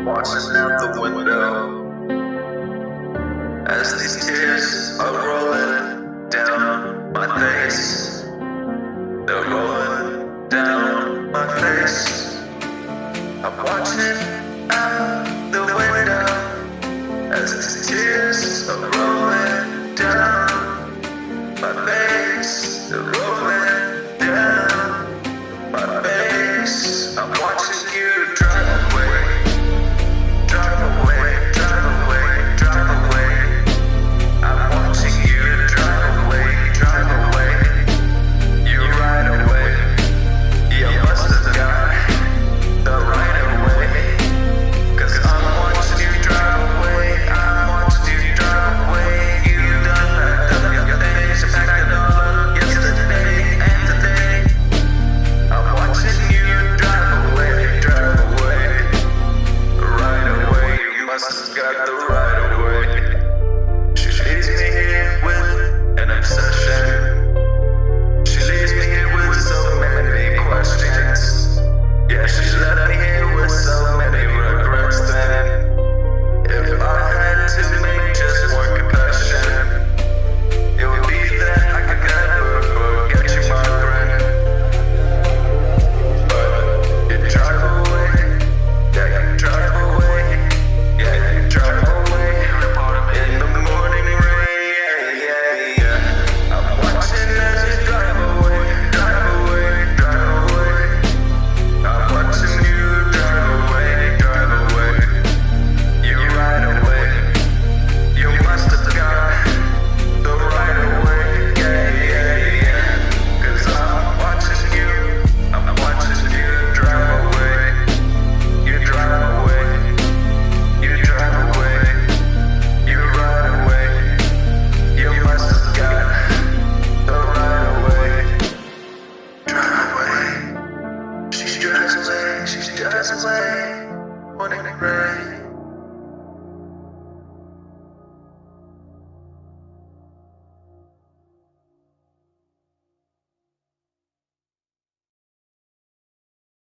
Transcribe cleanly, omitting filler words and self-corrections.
watching out the window as these tears are rolling down my face. They're rolling down my face. I'm watching out the window as these tears are rolling down my face. They're rolling down my face. I'm watching you drive away. Drive away, drive away, drive away. I'm watching you drive away, drive away. You ride away. You must have got the right of way. 'Cause I'm watching you drive away. I'm watching you drive away. You done that, your things, you packed it all up yesterday and today. I'm watching you drive away, drive away. Right away, you must have got the right of way. She leaves me here with an obsession. She leaves me here with so many questions. Yeah, she left me here with so many regrets. Then, if I had to make just one confession, it would be that I could never forget you, my friend. But you drive away, yeah, you drive away, yeah, you drive away in the morning rain, yeah, yeah. I'm watching as you drive away, drive away, drive away. I'm watching you drive away, drive away. You ride away. You must have got the right of way, yeah, yeah, yeah. 'Cause I'm watching you drive away. You drive away. You drive away. You ride away. You must have got the right of way. Drive away. She drives away. She drives away. Morning rain.